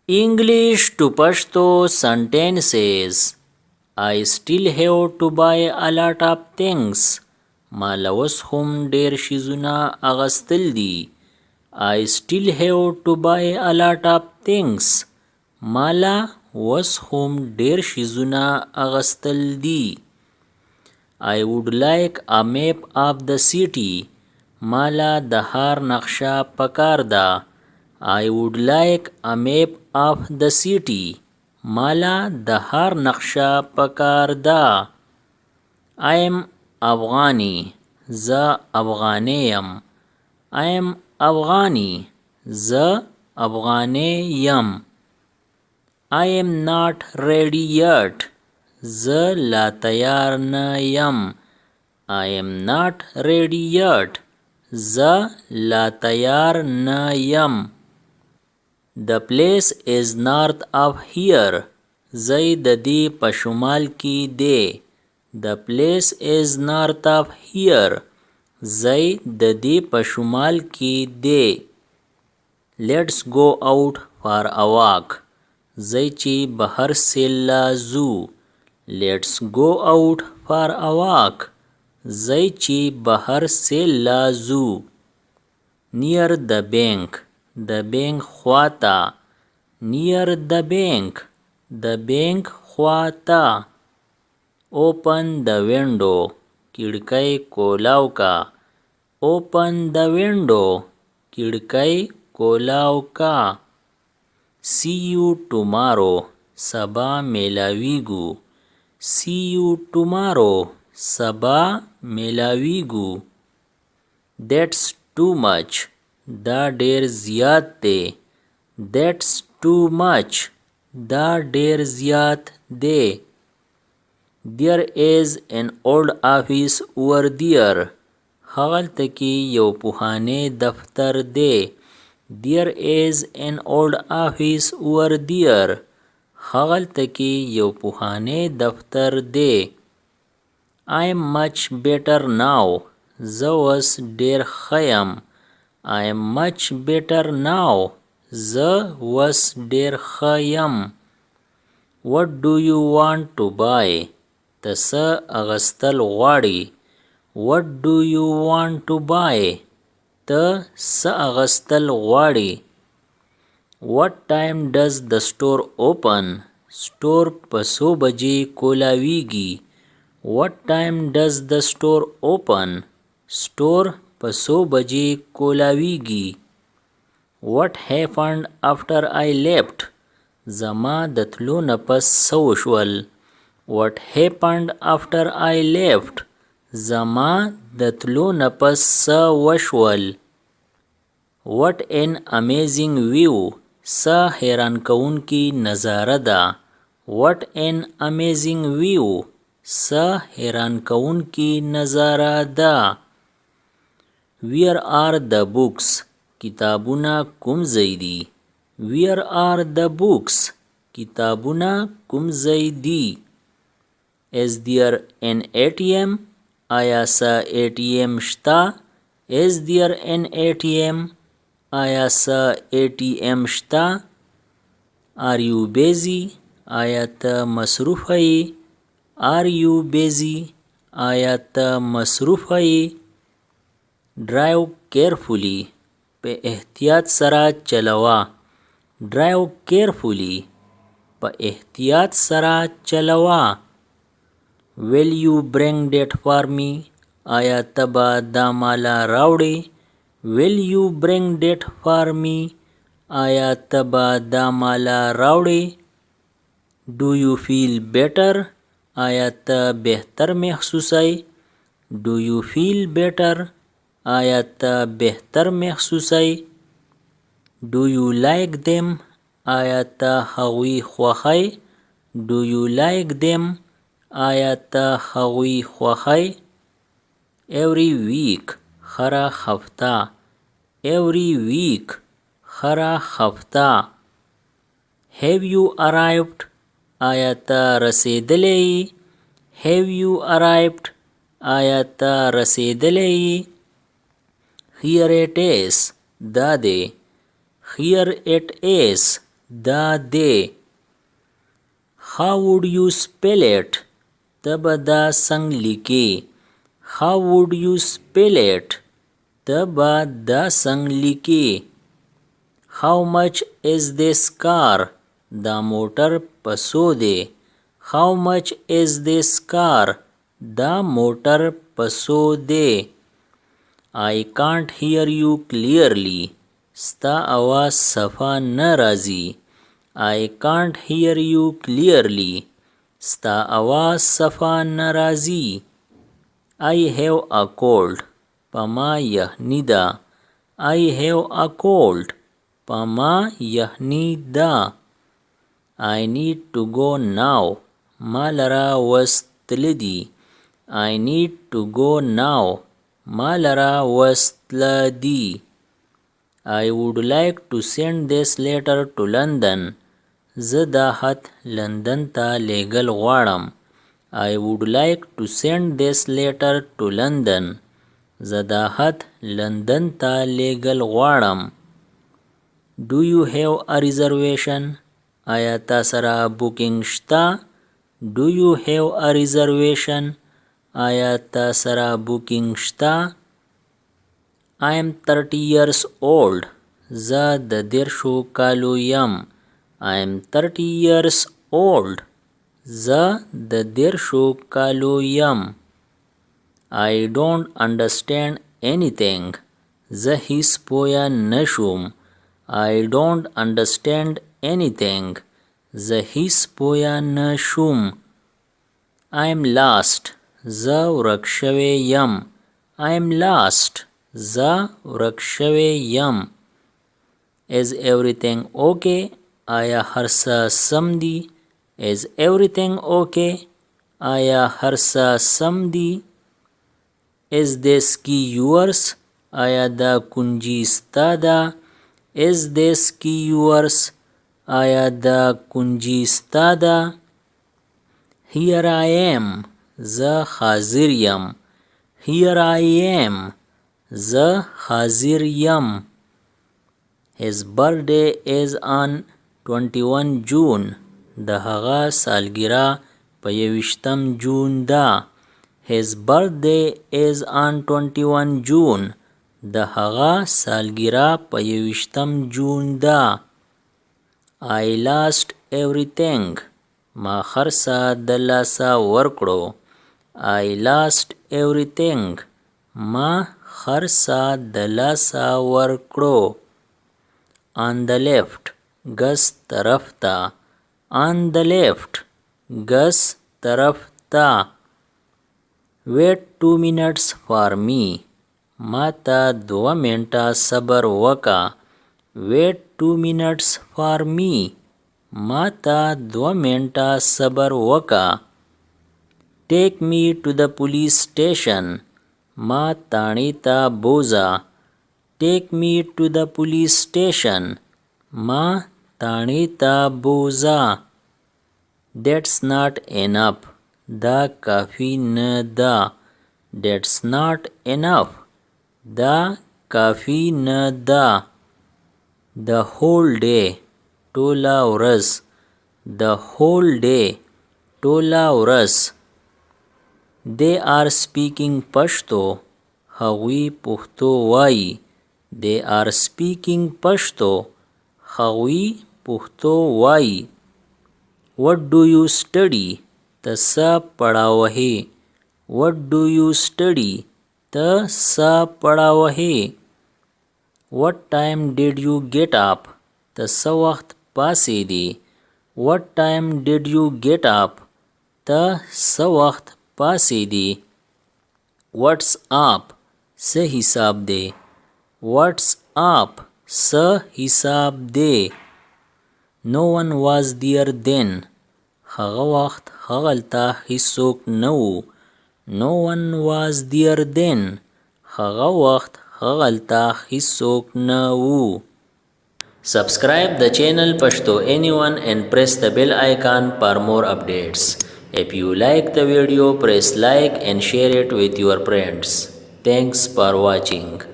English to Pashto sentences. I still have to buy a lot of things. ما لوس هم ډیر شیزونه اغستل دي. I still have to buy a lot of things. ما لا وس هم ډیر شیزونه اغستل دي. I would like a map of the city. ما لا د ښار نقشه پکار ده. I would like a map of the city. مالا د ښار نقشه پکار ده. I am افغانی. زه افغانی یم. I am افغانی. زه افغانی یم. I am not ready yet. زه لا تیار نه یم. I am not ready yet. زه لا تیار نه یم. The place is north of here. ځای د دې په شمال کې دی. The place is north of here. ځای د دې په شمال کې دی. Let's go out for a walk. ځای چې بهر سیل لا ځو. Let's go out for a walk. ځای چې بهر سیل لا ځو. Near the bank. د بینک خواته. Near the bank. د بینک خواته. Open the window. کړکۍ کولاو کا. Open the window. کړکۍ کولاو کا. See you tomorrow. سبا میلاویږو. See you tomorrow. سبا میلاویږو. That's too much. دا ډیر زیات دی. That's too much. دا ډیر زیات دی. There is an old office over there. هغلته کې یو پخوانی دفتر دی. There is an old office over there. هغلته کې یو پخوانی دفتر دی. I am much better now. زه اوس ډیر ښه یم. I am much better now. زه اوس ډیر ښه یم. What do you want to buy? ته څه اغستل غواړې؟ What do you want to buy? ته څه اغستل غواړې؟ What time does the store open? سټور په څو بجې کولاویږي؟ What time does the store open? سټور په څو بجې کولاویږي؟ What happened after I left? زما د تلو نه پس څه وشول؟ What happened after I left? زما د تلو نه پس څه وشول؟ What an amazing view. څه حیران کوونکې نظاره ده. What an amazing view. څه حیران کوونکې نظاره ده. Where are the books? کتابونه کوم ځای دي؟ Where are the books? کتابونه کوم ځای دي؟ Is there an ATM? آیا څه ATM شته؟ Is there an ATM? آیا څه ATM شته؟ Are you busy? آیا ته مصروفه یې؟ Are you busy? آیا ته مصروفه یې؟ Drive carefully. په احتیاط سره چلوه. Drive carefully. په احتیاط سره چلوه. Will you bring that for me? آیا ته به دا مالا راوړې؟ Will you bring that for me? آیا ته به دا مالا راوړې؟ Do you feel better? آیا ته بهتر محسوسوې؟ Do you feel better? آیا ته بهتر محسوسوې؟ Do you like them? آیا ته هغوی خوښوې؟ Do you like them? آیا ته هغوی خوښوې؟ Every week. هره هفته. Every week. هره هفته. Have you arrived? آیا ته رسیدلی یې؟ Have you arrived? آیا ته رسیدلی یې؟ Here it is. دا دی. Here it is. دا دی. How would you spell it? ته به دا څنګه لیکې. How would you spell it? ته به دا څنګه لیکې. How much is this car? دا موټر په څو دی. How much is this car? دا موټر په څو دی. I can't hear you clearly. ستا आवाज صفا نه راځي. I can't hear you clearly. ستا आवाज صفا نه راځي. I have a cold. په ما یخني ده. I have a cold. په ما یخني ده. I need to go now. ما لره وس تللی دي. I need to go now. ما لره وس تللی دي. I would like to send this letter to London. زه دا خط لندن ته لیږل غواړم. I would like to send this letter to London. زه دا خط لندن ته لیږل غواړم. Do you have a reservation? آیا تا سره بوکینګ شته؟ Do you have a reservation? آیا تا سره بوکینګ شته؟ I am 30 years old. زه د 30 کالو یم. I am 30 years old. زه د 30 کالو یم. I don't understand anything. زه هیڅ پوه نشوم. I don't understand anything. زه هیڅ پوه نشوم. I am lost. زه ورک شوی یم. I am lost. زه ورک شوی یم. Is everything okay? آیا هر څه سم دي؟ Is everything okay? آیا هر څه سم دي؟ Is this key yours? آیا دا کنجی ستا ده؟ Is this key yours? آیا دا کنجی ستا ده؟ Here I am. زه حاضر یم. Here I am. زه حاضر یم. His birthday is on 21 June. د هغه سالګرا په 21 جون ده. His birthday is on 21 June. د هغه سالګرا په 21 جون ده. I lost everything. ما خرڅه د لاسه ورکړو. I lost everything. ما خرڅه د لاسه ورکړو. On the left. ګس طرف ته. On the left. ګس طرف ته. Wait 2 minutes for me. ما ته 2 منټه صبر وکا. Wait 2 minutes for me. ما ته 2 منټه صبر وکا. Take me to the police station. ما تاڼي ته بوزا. Take me to the police station. ما تاڼي ته بوزا. That's not enough. دا کافی نه ده. That's not enough. دا کافی نه ده. The whole day. ټوله ورځ. The whole day. ټوله ورځ. They are speaking پښتو. هغوی پښتو وایي. They are speaking پښتو. هغوی پښتو وایي. What do you study? ته څه پړاوهې. What do you study? ته څه پړاوهې. What time did you get up? ته څه وخت پاڅېدې. What time did you get up? ته څه وخت پاڅېدې. What's up? څه حساب دی. What's up? څه حساب دی. No one was there then. هغه وخت هغلته هیڅوک نه و. No one was there then. هغه وخت هغلته هیڅوک نه و. Subscribe the channel Pashto Anyone and press the bell icon for more updates. If you like the video, press like and share it with your friends. Thanks for watching.